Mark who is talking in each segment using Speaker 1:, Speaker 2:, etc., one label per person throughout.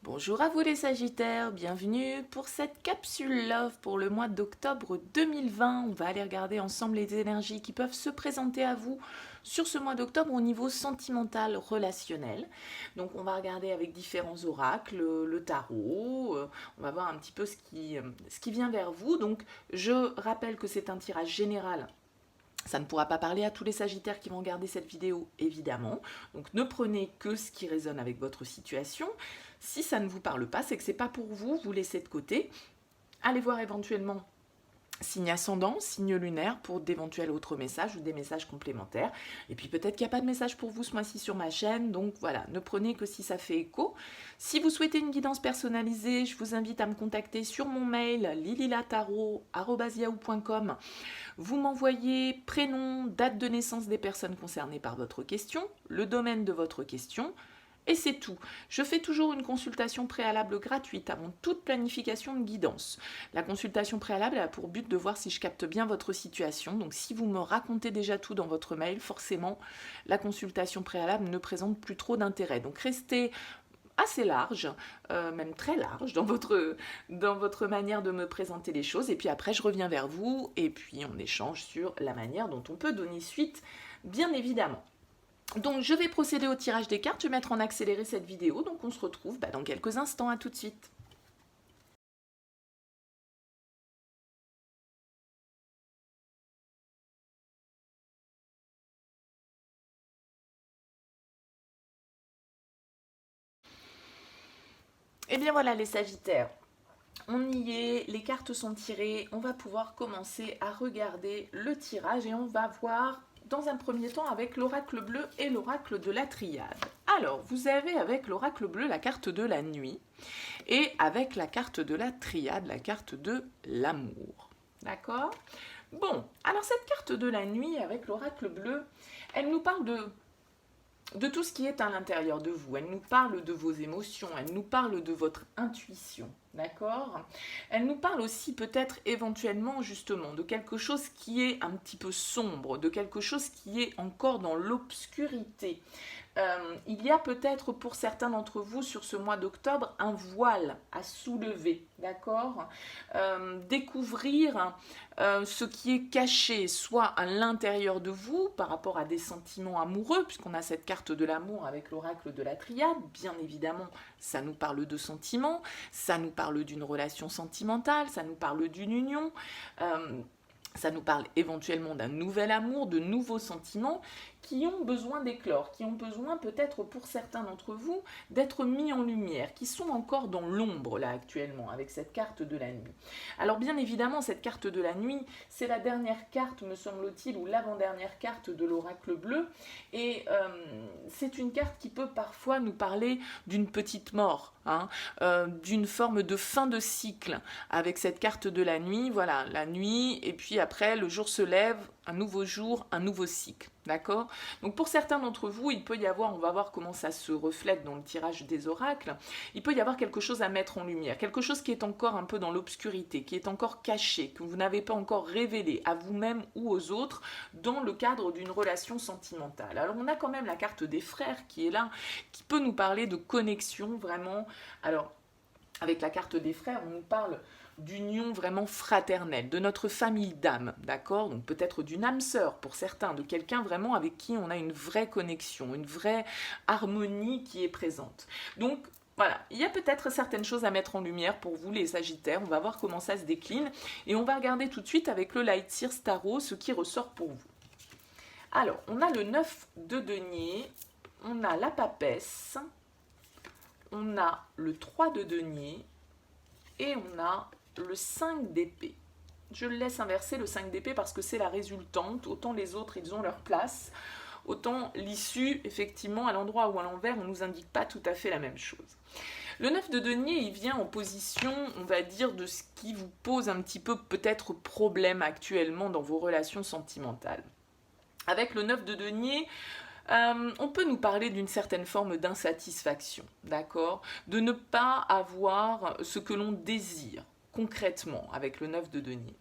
Speaker 1: Bonjour à vous les Sagittaires, bienvenue pour cette capsule Love pour le mois d'octobre 2020. On va aller regarder ensemble les énergies qui peuvent se présenter à vous sur ce mois d'octobre au niveau sentimental, relationnel. Donc on va regarder avec différents oracles, le tarot, on va voir un petit peu ce qui vient vers vous. Donc je rappelle que c'est un tirage général. Ça ne pourra pas parler à tous les Sagittaires qui vont regarder cette vidéo, évidemment. Donc ne prenez que ce qui résonne avec votre situation. Si ça ne vous parle pas, c'est que ce n'est pas pour vous, vous laissez de côté. Allez voir éventuellement signe ascendant, signe lunaire pour d'éventuels autres messages ou des messages complémentaires. Et puis peut-être qu'il n'y a pas de message pour vous ce mois-ci sur ma chaîne, donc voilà, ne prenez que si ça fait écho. Si vous souhaitez une guidance personnalisée, je vous invite à me contacter sur mon mail lililataro@yahoo.com. Vous m'envoyez prénom, date de naissance des personnes concernées par votre question, le domaine de votre question, et c'est tout. Je fais toujours une consultation préalable gratuite avant toute planification de guidance. La consultation préalable a pour but de voir si je capte bien votre situation. Donc si vous me racontez déjà tout dans votre mail, forcément, la consultation préalable ne présente plus trop d'intérêt. Donc restez assez large, même très large dans votre manière de me présenter les choses. Et puis après, je reviens vers vous et puis on échange sur la manière dont on peut donner suite, bien évidemment. Donc je vais procéder au tirage des cartes, je vais mettre en accéléré cette vidéo, donc on se retrouve dans quelques instants, à tout de suite. Et bien voilà les Sagittaires, on y est, les cartes sont tirées, on va pouvoir commencer à regarder le tirage et on va voir dans un premier temps avec l'oracle bleu et l'oracle de la triade. Alors, vous avez avec l'oracle bleu la carte de la nuit et avec la carte de la triade, la carte de l'amour. D'accord ? Bon, alors cette carte de la nuit avec l'oracle bleu, elle nous parle de tout ce qui est à l'intérieur de vous. Elle nous parle de vos émotions, elle nous parle de votre intuition, d'accord ? Elle nous parle aussi peut-être éventuellement justement de quelque chose qui est un petit peu sombre, de quelque chose qui est encore dans l'obscurité. Il y a peut-être pour certains d'entre vous sur ce mois d'octobre un voile à soulever, d'accord ? Découvrir ce qui est caché, soit à l'intérieur de vous par rapport à des sentiments amoureux, puisqu'on a cette carte de l'amour avec l'oracle de la triade, bien évidemment, ça nous parle de sentiments, ça nous parle d'une relation sentimentale, ça nous parle d'une union. Ça nous parle éventuellement d'un nouvel amour, de nouveaux sentiments qui ont besoin d'éclore, qui ont besoin peut-être pour certains d'entre vous d'être mis en lumière, qui sont encore dans l'ombre là actuellement avec cette carte de la nuit. Alors bien évidemment cette carte de la nuit, c'est la dernière carte me semble-t-il ou l'avant-dernière carte de l'oracle bleu et c'est une carte qui peut parfois nous parler d'une petite mort, d'une forme de fin de cycle avec cette carte de la nuit, voilà, la nuit et puis après le jour se lève, un nouveau jour, un nouveau cycle, d'accord ? Donc pour certains d'entre vous, il peut y avoir, on va voir comment ça se reflète dans le tirage des oracles, il peut y avoir quelque chose à mettre en lumière, quelque chose qui est encore un peu dans l'obscurité, qui est encore caché, que vous n'avez pas encore révélé à vous-même ou aux autres dans le cadre d'une relation sentimentale. Alors on a quand même la carte des frères qui est là, qui peut nous parler de connexion vraiment. Alors avec la carte des frères, on nous parle d'union vraiment fraternelle, de notre famille d'âme, d'accord ? Donc peut-être d'une âme sœur pour certains, de quelqu'un vraiment avec qui on a une vraie connexion, une vraie harmonie qui est présente. Donc voilà, il y a peut-être certaines choses à mettre en lumière pour vous les Sagittaires, on va voir comment ça se décline et on va regarder tout de suite avec le Light Sears Tarot ce qui ressort pour vous. Alors, on a le 9 de denier, on a la papesse, on a le 3 de denier et on a le 5 d'épée. Je le laisse inverser le 5 d'épée parce que c'est la résultante. Autant les autres, ils ont leur place. Autant l'issue, effectivement, à l'endroit ou à l'envers, on ne nous indique pas tout à fait la même chose. Le 9 de denier, il vient en position, on va dire, de ce qui vous pose un petit peu peut-être problème actuellement dans vos relations sentimentales. Avec le 9 de denier, on peut nous parler d'une certaine forme d'insatisfaction, d'accord ? De ne pas avoir ce que l'on désire concrètement avec le 9 de denier.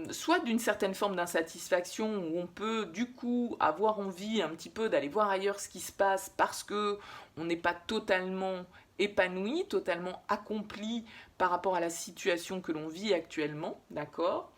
Speaker 1: Soit d'une certaine forme d'insatisfaction où on peut du coup avoir envie un petit peu d'aller voir ailleurs ce qui se passe parce que on n'est pas totalement épanoui, totalement accompli par rapport à la situation que l'on vit actuellement, d'accord?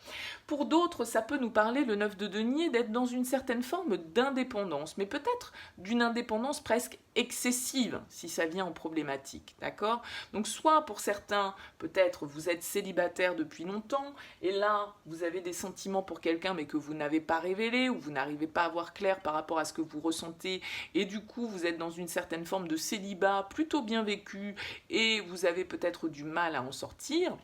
Speaker 1: Pour d'autres, ça peut nous parler, le 9 de denier, d'être dans une certaine forme d'indépendance, mais peut-être d'une indépendance presque excessive, si ça vient en problématique, d'accord? Donc soit pour certains, peut-être vous êtes célibataire depuis longtemps, et là, vous avez des sentiments pour quelqu'un, mais que vous n'avez pas révélé, ou vous n'arrivez pas à voir clair par rapport à ce que vous ressentez, et du coup, vous êtes dans une certaine forme de célibat plutôt bien vécu, et vous avez peut-être du mal à en sortir.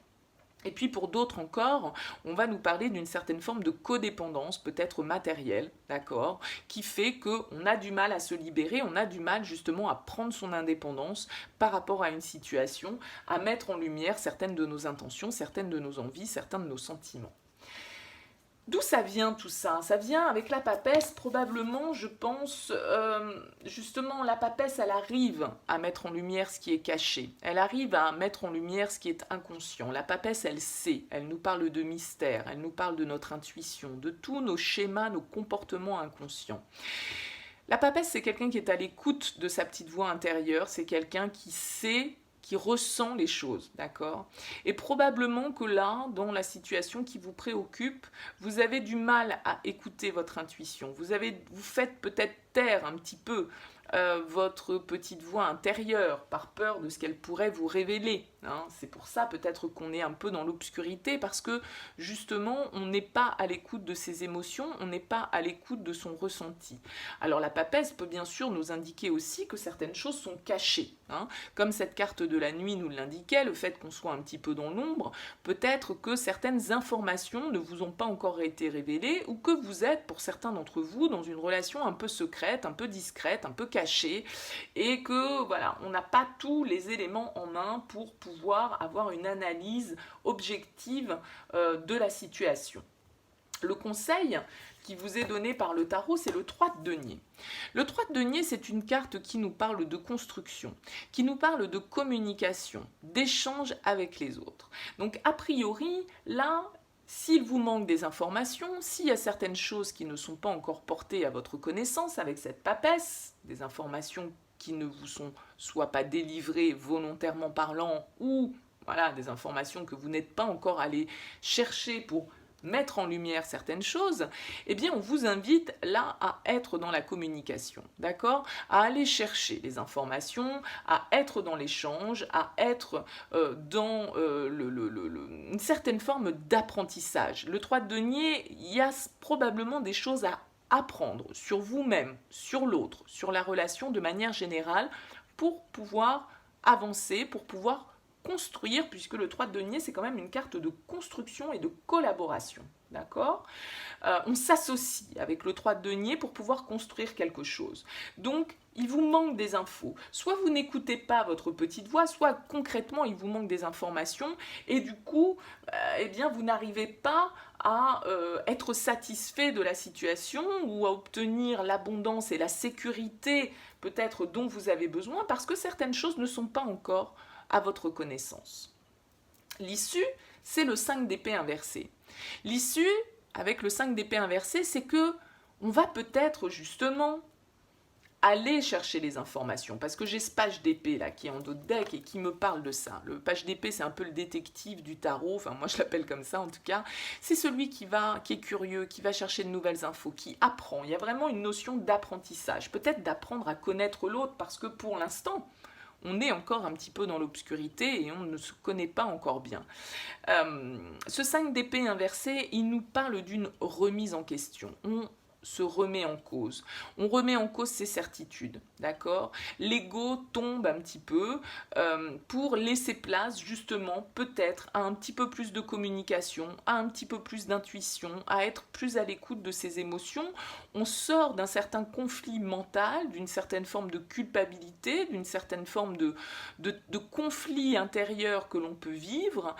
Speaker 1: Et puis pour d'autres encore, on va nous parler d'une certaine forme de codépendance, peut-être matérielle, d'accord, qui fait qu'on a du mal à se libérer, on a du mal justement à prendre son indépendance par rapport à une situation, à mettre en lumière certaines de nos intentions, certaines de nos envies, certains de nos sentiments. D'où ça vient tout ça? Ça vient avec la papesse, probablement, je pense, justement, la papesse, elle arrive à mettre en lumière ce qui est caché. Elle arrive à mettre en lumière ce qui est inconscient. La papesse, elle sait, elle nous parle de mystère, elle nous parle de notre intuition, de tous nos schémas, nos comportements inconscients. La papesse, c'est quelqu'un qui est à l'écoute de sa petite voix intérieure, c'est quelqu'un qui sait, qui ressent les choses, d'accord? Et probablement que là, dans la situation qui vous préoccupe, vous avez du mal à écouter votre intuition. Vous faites peut-être taire un petit peu votre petite voix intérieure par peur de ce qu'elle pourrait vous révéler. Hein. C'est pour ça peut-être qu'on est un peu dans l'obscurité, parce que justement on n'est pas à l'écoute de ses émotions, on n'est pas à l'écoute de son ressenti. Alors la papesse peut bien sûr nous indiquer aussi que certaines choses sont cachées. Hein. Comme cette carte de la nuit nous l'indiquait, le fait qu'on soit un petit peu dans l'ombre, peut-être que certaines informations ne vous ont pas encore été révélées, ou que vous êtes, pour certains d'entre vous, dans une relation un peu secrète, un peu discrète, un peu cachée, et que voilà, on n'a pas tous les éléments en main pour pouvoir avoir une analyse objective de la situation. Le conseil qui vous est donné par le tarot, c'est le 3 de denier. Le 3 de denier, c'est une carte qui nous parle de construction, qui nous parle de communication, d'échange avec les autres. Donc a priori, là, s'il vous manque des informations, s'il y a certaines choses qui ne sont pas encore portées à votre connaissance avec cette papesse, des informations qui ne vous sont soit pas délivrées volontairement parlant, ou voilà, des informations que vous n'êtes pas encore allé chercher pour mettre en lumière certaines choses, eh bien on vous invite là à être dans la communication, d'accord? À aller chercher les informations, à être dans l'échange, à être dans une certaine forme d'apprentissage. Le 3 de denier, il y a probablement des choses à apprendre sur vous-même, sur l'autre, sur la relation de manière générale, pour pouvoir avancer, pour pouvoir construire, puisque le 3 de denier, c'est quand même une carte de construction et de collaboration. D'accord? On s'associe avec le 3 de denier pour pouvoir construire quelque chose. Donc, il vous manque des infos. Soit vous n'écoutez pas votre petite voix, soit concrètement, il vous manque des informations, et du coup, eh bien, vous n'arrivez pas à être satisfait de la situation ou à obtenir l'abondance et la sécurité peut-être dont vous avez besoin, parce que certaines choses ne sont pas encore à votre connaissance. L'issue, c'est le 5 d'épée inversé. L'issue, avec le 5 d'épée inversé, c'est que on va peut-être justement aller chercher les informations, parce que j'ai ce page d'épée là qui est en dos de deck et qui me parle de ça. Le page d'épée, c'est un peu le détective du tarot, enfin moi je l'appelle comme ça en tout cas. C'est celui qui est curieux, qui va chercher de nouvelles infos, qui apprend. Il y a vraiment une notion d'apprentissage, peut-être d'apprendre à connaître l'autre, parce que pour l'instant, on est encore un petit peu dans l'obscurité et on ne se connaît pas encore bien. Ce 5 d'épée inversé, il nous parle d'une remise en question. On se remet en cause. On remet en cause ses certitudes, d'accord? L'ego tombe un petit peu pour laisser place justement peut-être à un petit peu plus de communication, à un petit peu plus d'intuition, à être plus à l'écoute de ses émotions. On sort d'un certain conflit mental, d'une certaine forme de culpabilité, d'une certaine forme de conflit intérieur que l'on peut vivre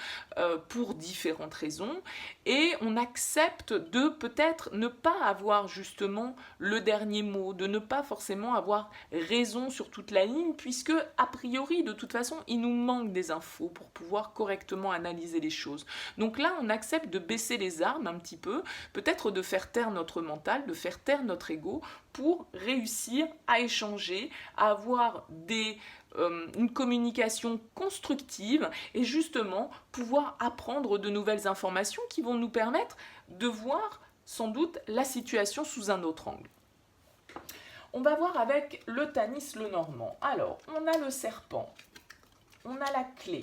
Speaker 1: pour différentes raisons, et on accepte de peut-être ne pas avoir justement le dernier mot, de ne pas forcément avoir raison sur toute la ligne, puisque a priori, de toute façon, il nous manque des infos pour pouvoir correctement analyser les choses. Donc là, on accepte de baisser les armes un petit peu, peut-être de faire taire notre mental, de faire taire notre ego, pour réussir à échanger, à avoir une communication constructive et justement pouvoir apprendre de nouvelles informations qui vont nous permettre de voir sans doute la situation sous un autre angle. On va voir avec le Tanis Lenormand. Alors, on a le serpent, on a la clé,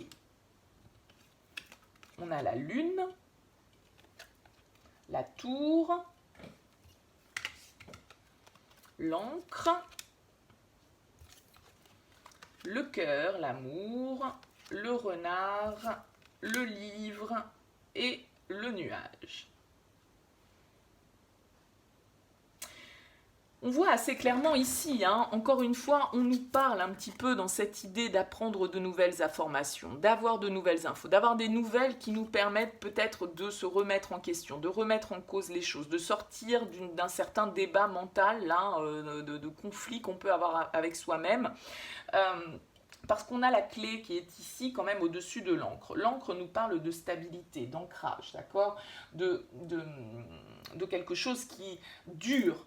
Speaker 1: on a la lune, la tour, l'encre, le cœur, l'amour, le renard, le livre et le nuage. On voit assez clairement ici, encore une fois, on nous parle un petit peu dans cette idée d'apprendre de nouvelles informations, d'avoir de nouvelles infos, d'avoir des nouvelles qui nous permettent peut-être de se remettre en question, de remettre en cause les choses, de sortir d'un certain débat mental, de conflit qu'on peut avoir avec soi-même. Parce qu'on a la clé qui est ici quand même au-dessus de l'encre. L'encre nous parle de stabilité, d'ancrage, d'accord, de quelque chose qui dure,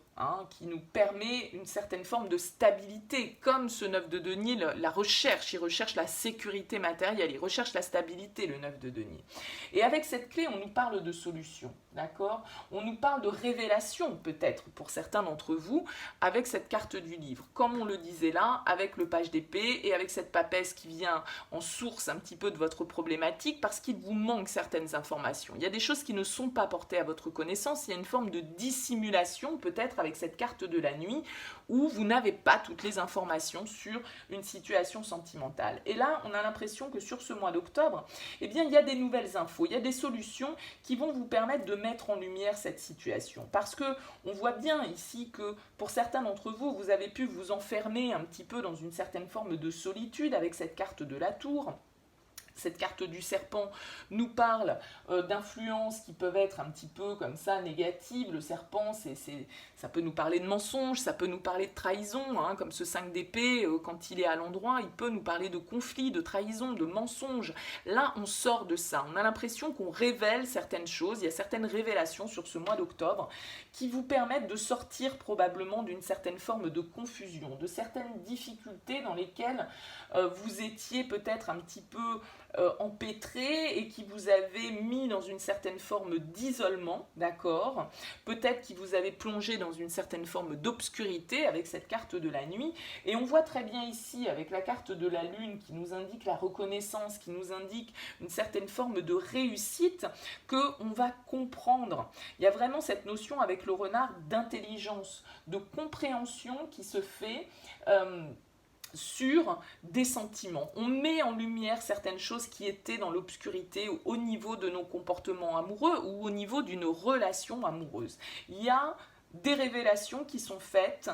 Speaker 1: qui nous permet une certaine forme de stabilité, comme ce 9 de denier la recherche, il recherche la sécurité matérielle, il recherche la stabilité, le 9 de denier. Et avec cette clé, on nous parle de solution, d'accord, on nous parle de révélation peut-être pour certains d'entre vous, avec cette carte du livre, comme on le disait là, avec le page d'épée et avec cette papesse qui vient en source un petit peu de votre problématique, parce qu'il vous manque certaines informations. Il y a des choses qui ne sont pas portées à votre connaissance, il y a une forme de dissimulation peut-être avec cette carte de la nuit, où vous n'avez pas toutes les informations sur une situation sentimentale. Et là, on a l'impression que sur ce mois d'octobre, eh bien, il y a des nouvelles infos, il y a des solutions qui vont vous permettre de mettre en lumière cette situation. Parce que on voit bien ici que pour certains d'entre vous, vous avez pu vous enfermer un petit peu dans une certaine forme de solitude avec cette carte de la tour. Cette carte du serpent nous parle d'influences qui peuvent être un petit peu comme ça négatives. Le serpent, ça peut nous parler de mensonges, ça peut nous parler de trahison, comme ce 5 d'épée, quand il est à l'endroit, il peut nous parler de conflits, de trahison, de mensonges. Là, on sort de ça. On a l'impression qu'on révèle certaines choses. Il y a certaines révélations sur ce mois d'octobre qui vous permettent de sortir probablement d'une certaine forme de confusion, de certaines difficultés dans lesquelles vous étiez peut-être un petit peu empêtré et qui vous avait mis dans une certaine forme d'isolement, d'accord, peut-être qui vous avait plongé dans une certaine forme d'obscurité avec cette carte de la nuit. Et on voit très bien ici avec la carte de la lune qui nous indique la reconnaissance, qui nous indique une certaine forme de réussite, qu'on va comprendre. Il y a vraiment cette notion avec le renard d'intelligence, de compréhension qui se fait sur des sentiments. On met en lumière certaines choses qui étaient dans l'obscurité au niveau de nos comportements amoureux ou au niveau d'une relation amoureuse. Il y a des révélations qui sont faites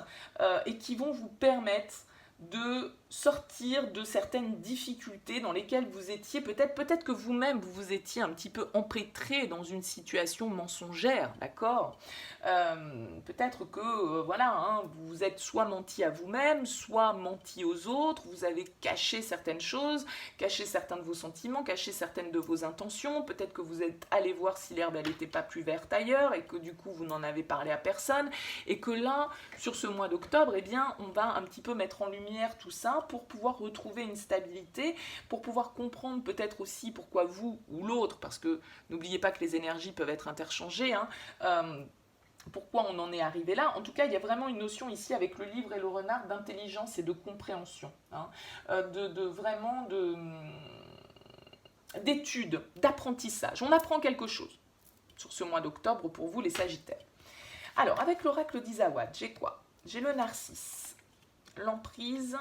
Speaker 1: et qui vont vous permettre de sortir de certaines difficultés dans lesquelles vous étiez, peut-être que vous-même vous étiez un petit peu empêtré dans une situation mensongère, d'accord, peut-être que vous vous êtes soit menti à vous-même, soit menti aux autres, vous avez caché certaines choses, caché certains de vos sentiments, caché certaines de vos intentions, peut-être que vous êtes allé voir si l'herbe elle n'était pas plus verte ailleurs et que du coup vous n'en avez parlé à personne, et que là, sur ce mois d'octobre, eh bien, on va un petit peu mettre en lumière tout ça pour pouvoir retrouver une stabilité, pour pouvoir comprendre peut-être aussi pourquoi vous ou l'autre, parce que n'oubliez pas que les énergies peuvent être interchangées, pourquoi on en est arrivé là. En tout cas, il y a vraiment une notion ici avec le livre et le renard d'intelligence et de compréhension, d'études, d'apprentissage. On apprend quelque chose sur ce mois d'octobre pour vous les Sagittaires. Alors, avec l'oracle d'Isawad, j'ai quoi? J'ai le narcisse, l'emprise,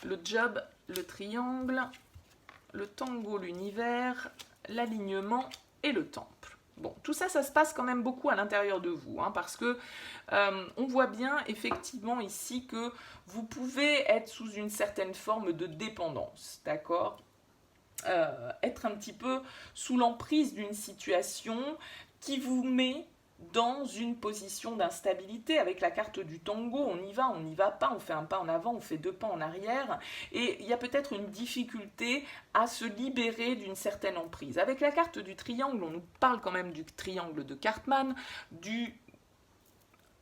Speaker 1: le job, le triangle, le tango, l'univers, l'alignement et le temple. Bon, tout ça, ça se passe quand même beaucoup à l'intérieur de vous, parce que on voit bien effectivement ici que vous pouvez être sous une certaine forme de dépendance, d'accord ? Être un petit peu sous l'emprise d'une situation qui vous met dans une position d'instabilité. Avec la carte du tango, on n'y va pas, on fait un pas en avant, on fait deux pas en arrière, et il y a peut-être une difficulté à se libérer d'une certaine emprise. Avec la carte du triangle, on nous parle quand même du triangle de Cartman, du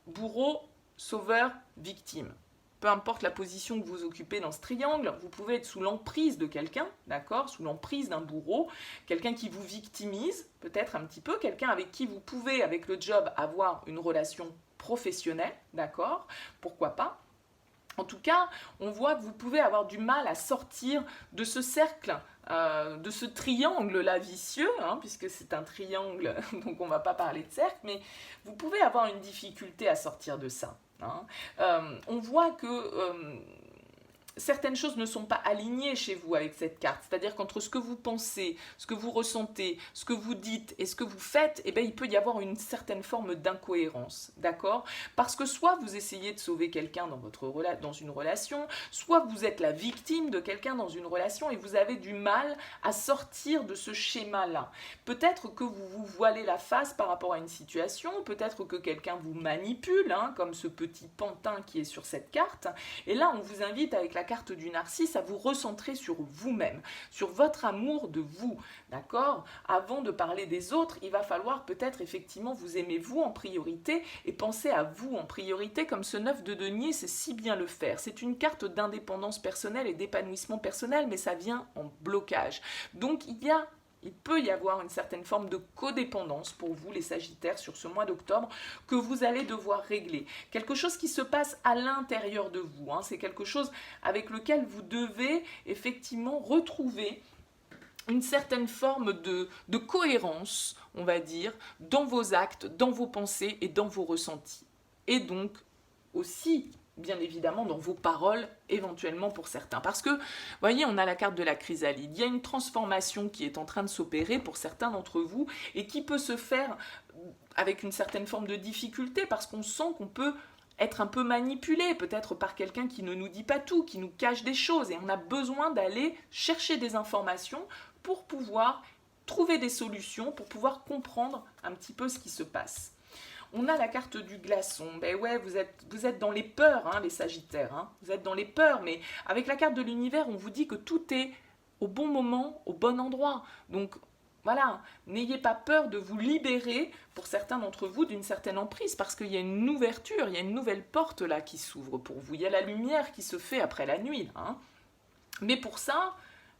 Speaker 1: bourreau, sauveur, victime. Peu importe la position que vous occupez dans ce triangle, vous pouvez être sous l'emprise de quelqu'un, d'accord, sous l'emprise d'un bourreau, quelqu'un qui vous victimise, peut-être un petit peu, quelqu'un avec qui vous pouvez, avec le job, avoir une relation professionnelle, d'accord, pourquoi pas. En tout cas, on voit que vous pouvez avoir du mal à sortir de ce cercle, de ce triangle-là vicieux, hein, puisque c'est un triangle, donc on ne va pas parler de cercle, mais vous pouvez avoir une difficulté à sortir de ça. Hein. On voit que certaines choses ne sont pas alignées chez vous avec cette carte. C'est-à-dire qu'entre ce que vous pensez, ce que vous ressentez, ce que vous dites et ce que vous faites, eh bien, il peut y avoir une certaine forme d'incohérence, d'accord? Parce que soit vous essayez de sauver quelqu'un dans une relation, soit vous êtes la victime de quelqu'un dans une relation et vous avez du mal à sortir de ce schéma-là. Peut-être que vous vous voilez la face par rapport à une situation, peut-être que quelqu'un vous manipule, hein, comme ce petit pantin qui est sur cette carte, et là on vous invite avec la carte du narcisse à vous recentrer sur vous-même, sur votre amour de vous, d'accord? Avant de parler des autres, il va falloir peut-être effectivement vous aimer vous en priorité et penser à vous en priorité, comme ce 9 de denier sait si bien le faire. C'est une carte d'indépendance personnelle et d'épanouissement personnel, mais ça vient en blocage. Donc il peut y avoir une certaine forme de codépendance pour vous, les Sagittaires, sur ce mois d'octobre, que vous allez devoir régler. Quelque chose qui se passe à l'intérieur de vous. Hein. C'est quelque chose avec lequel vous devez effectivement retrouver une certaine forme de cohérence, on va dire, dans vos actes, dans vos pensées et dans vos ressentis. Et donc aussi, bien évidemment, dans vos paroles, éventuellement pour certains. Parce que, vous voyez, on a la carte de la chrysalide. Il y a une transformation qui est en train de s'opérer pour certains d'entre vous et qui peut se faire avec une certaine forme de difficulté parce qu'on sent qu'on peut être un peu manipulé, peut-être par quelqu'un qui ne nous dit pas tout, qui nous cache des choses. Et on a besoin d'aller chercher des informations pour pouvoir trouver des solutions, pour pouvoir comprendre un petit peu ce qui se passe. On a la carte du glaçon. Ben ouais, vous êtes dans les peurs, hein, les Sagittaires. Hein. Vous êtes dans les peurs, mais avec la carte de l'univers, on vous dit que tout est au bon moment, au bon endroit. Donc voilà, n'ayez pas peur de vous libérer, pour certains d'entre vous, d'une certaine emprise, parce qu'il y a une ouverture, il y a une nouvelle porte là qui s'ouvre pour vous. Il y a la lumière qui se fait après la nuit. Hein. Mais pour ça,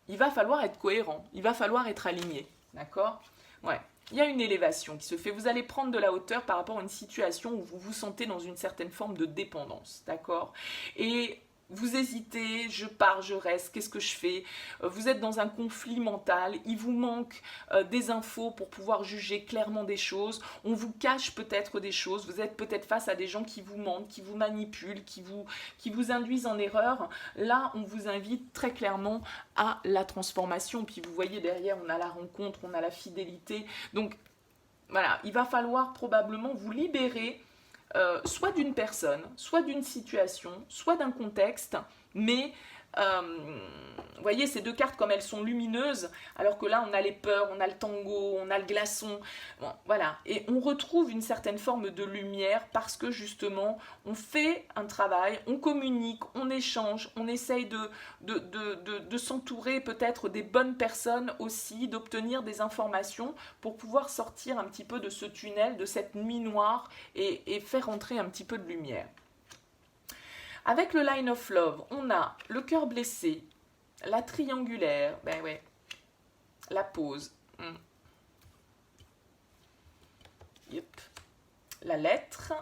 Speaker 1: il va falloir être cohérent, il va falloir être aligné. D'accord ? Ouais. Il y a une élévation qui se fait. Vous allez prendre de la hauteur par rapport à une situation où vous vous sentez dans une certaine forme de dépendance, d'accord? Et vous hésitez, je pars, je reste, qu'est-ce que je fais? Vous êtes dans un conflit mental, il vous manque des infos pour pouvoir juger clairement des choses, on vous cache peut-être des choses, vous êtes peut-être face à des gens qui vous mentent, qui vous manipulent, qui vous induisent en erreur. Là, on vous invite très clairement à la transformation. Puis vous voyez derrière, on a la rencontre, on a la fidélité. Donc voilà, il va falloir probablement vous libérer soit d'une personne, soit d'une situation, soit d'un contexte, mais vous voyez, ces deux cartes, comme elles sont lumineuses, alors que là, on a les peurs, on a le tango, on a le glaçon, bon, voilà. Et on retrouve une certaine forme de lumière parce que, justement, on fait un travail, on communique, on échange, on essaye de s'entourer peut-être des bonnes personnes aussi, d'obtenir des informations pour pouvoir sortir un petit peu de ce tunnel, de cette nuit noire et faire entrer un petit peu de lumière. Avec le Line of Love, on a le cœur blessé, la triangulaire, ben ouais, la pause, yep. La lettre,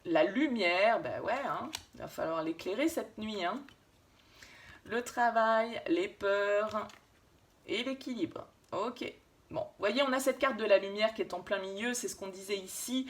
Speaker 1: la lumière, ben ouais, hein, il va falloir l'éclairer cette nuit, hein. Le travail, les peurs et l'équilibre. Ok. Bon, vous voyez, on a cette carte de la lumière qui est en plein milieu, c'est ce qu'on disait ici,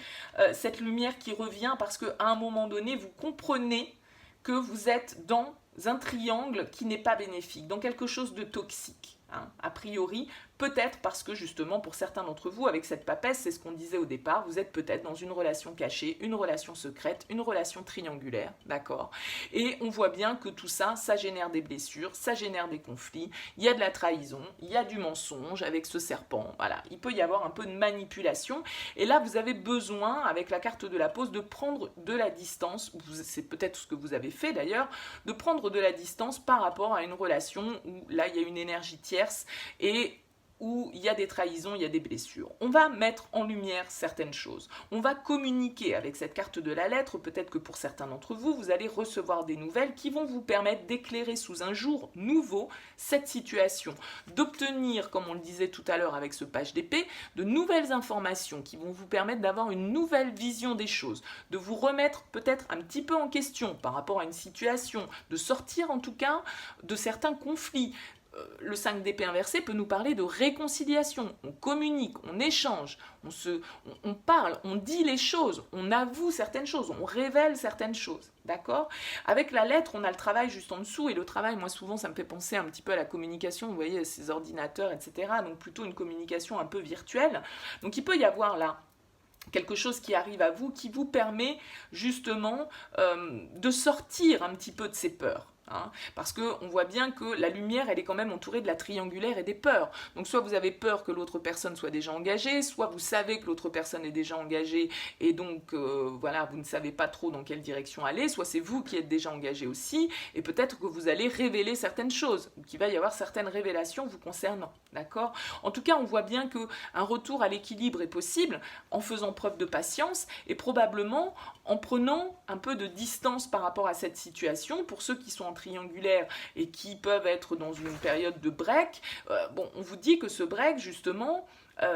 Speaker 1: cette lumière qui revient parce qu'à un moment donné, vous comprenez que vous êtes dans un triangle qui n'est pas bénéfique, dans quelque chose de toxique. Hein. A priori, peut-être parce que justement pour certains d'entre vous avec cette papesse, c'est ce qu'on disait au départ, vous êtes peut-être dans une relation cachée, une relation secrète, une relation triangulaire, d'accord? Et on voit bien que tout ça, ça génère des blessures, ça génère des conflits, il y a de la trahison, il y a du mensonge avec ce serpent, voilà, il peut y avoir un peu de manipulation, et là vous avez besoin, avec la carte de la pause, de prendre de la distance, c'est peut-être ce que vous avez fait d'ailleurs, de prendre de la distance par rapport à une relation où là il y a une énergie tierce et où il y a des trahisons, il y a des blessures. On va mettre en lumière certaines choses. On va communiquer avec cette carte de la lettre. Peut-être que pour certains d'entre vous, vous allez recevoir des nouvelles qui vont vous permettre d'éclairer sous un jour nouveau cette situation, d'obtenir, comme on le disait tout à l'heure avec ce page d'épée, de nouvelles informations qui vont vous permettre d'avoir une nouvelle vision des choses, de vous remettre peut-être un petit peu en question par rapport à une situation, de sortir en tout cas de certains conflits. Le 5 d'épée inversé peut nous parler de réconciliation. On communique, on échange, on parle, on dit les choses, on avoue certaines choses, on révèle certaines choses. D'accord? Avec la lettre, on a le travail juste en dessous, et le travail, moi souvent, ça me fait penser un petit peu à la communication, vous voyez, ces ordinateurs, etc. Donc plutôt une communication un peu virtuelle. Donc il peut y avoir là quelque chose qui arrive à vous, qui vous permet justement de sortir un petit peu de ces peurs. Hein, parce qu'on voit bien que la lumière, elle est quand même entourée de la triangulaire et des peurs. Donc soit vous avez peur que l'autre personne soit déjà engagée, soit vous savez que l'autre personne est déjà engagée et donc voilà, vous ne savez pas trop dans quelle direction aller, soit c'est vous qui êtes déjà engagé aussi, et peut-être que vous allez révéler certaines choses, qu'il va y avoir certaines révélations vous concernant. D'accord? En tout cas, on voit bien qu'un retour à l'équilibre est possible en faisant preuve de patience et probablement en prenant un peu de distance par rapport à cette situation. Pour ceux qui sont en triangulaire et qui peuvent être dans une période de break, on vous dit que ce break, justement,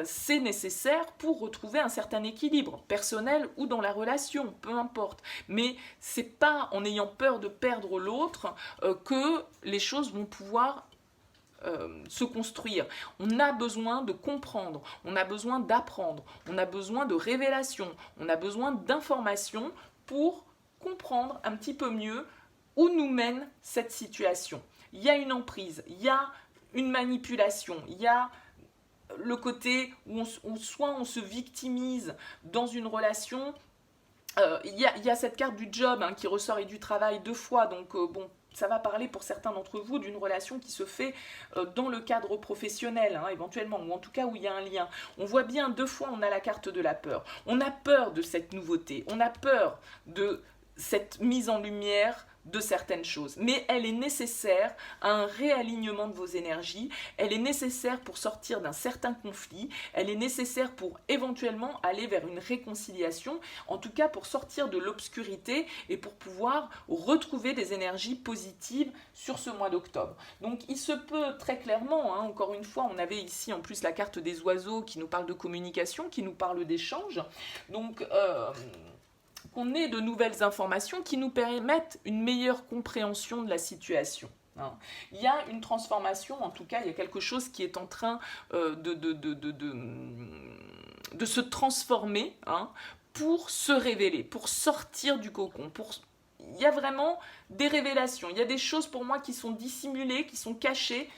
Speaker 1: c'est nécessaire pour retrouver un certain équilibre, personnel ou dans la relation, peu importe. Mais c'est pas en ayant peur de perdre l'autre que les choses vont pouvoir se construire. On a besoin de comprendre, on a besoin d'apprendre, on a besoin de révélations, on a besoin d'informations pour comprendre un petit peu mieux où nous mène cette situation. Il y a une emprise, il y a une manipulation, il y a le côté où soit on se victimise dans une relation, il y a cette carte du job qui ressort et du travail 2 fois, donc ça va parler pour certains d'entre vous d'une relation qui se fait dans le cadre professionnel, éventuellement, ou en tout cas où il y a un lien. On voit bien 2 fois, on a la carte de la peur. On a peur de cette nouveauté, on a peur de cette mise en lumière de certaines choses, mais elle est nécessaire à un réalignement de vos énergies, elle est nécessaire pour sortir d'un certain conflit, elle est nécessaire pour éventuellement aller vers une réconciliation, en tout cas pour sortir de l'obscurité et pour pouvoir retrouver des énergies positives sur ce mois d'octobre. Donc il se peut très clairement, encore une fois, on avait ici en plus la carte des oiseaux qui nous parle de communication, qui nous parle d'échange, donc qu'on ait de nouvelles informations qui nous permettent une meilleure compréhension de la situation. Il y a une transformation, en tout cas, il y a quelque chose qui est en train de se transformer pour se révéler, pour sortir du cocon. Il y a vraiment des révélations, il y a des choses pour moi qui sont dissimulées, qui sont cachées,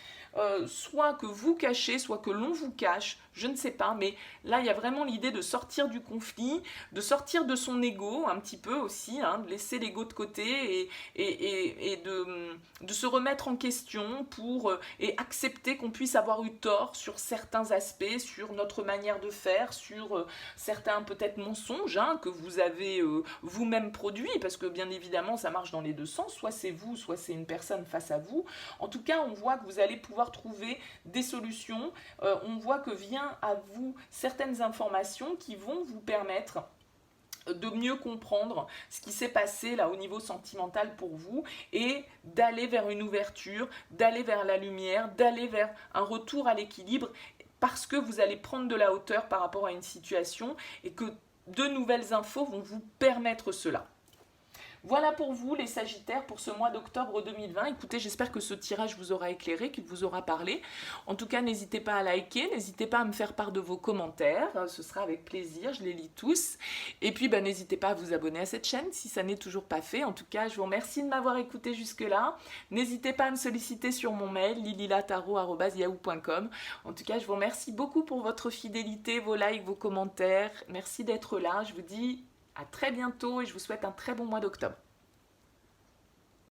Speaker 1: soit que vous cachez, soit que l'on vous cache, je ne sais pas, mais là il y a vraiment l'idée de sortir du conflit, de sortir de son ego un petit peu aussi, de laisser l'ego de côté et de se remettre en question et accepter qu'on puisse avoir eu tort sur certains aspects, sur notre manière de faire, sur certains peut-être mensonges que vous avez vous-même produits, parce que bien évidemment ça marche dans les deux sens, soit c'est vous, soit c'est une personne face à vous. En tout cas, on voit que vous allez pouvoir trouver des solutions, on voit que vient à vous certaines informations qui vont vous permettre de mieux comprendre ce qui s'est passé là au niveau sentimental pour vous et d'aller vers une ouverture, d'aller vers la lumière, d'aller vers un retour à l'équilibre parce que vous allez prendre de la hauteur par rapport à une situation et que de nouvelles infos vont vous permettre cela. Voilà pour vous les Sagittaires pour ce mois d'octobre 2020. Écoutez, j'espère que ce tirage vous aura éclairé, qu'il vous aura parlé. En tout cas, n'hésitez pas à liker, n'hésitez pas à me faire part de vos commentaires, ce sera avec plaisir, je les lis tous. Et puis, n'hésitez pas à vous abonner à cette chaîne si ça n'est toujours pas fait. En tout cas, je vous remercie de m'avoir écouté jusque-là. N'hésitez pas à me solliciter sur mon mail lililataro@yahoo.com. En tout cas, je vous remercie beaucoup pour votre fidélité, vos likes, vos commentaires. Merci d'être là. Je vous dis à très bientôt et je vous souhaite un très bon mois d'octobre.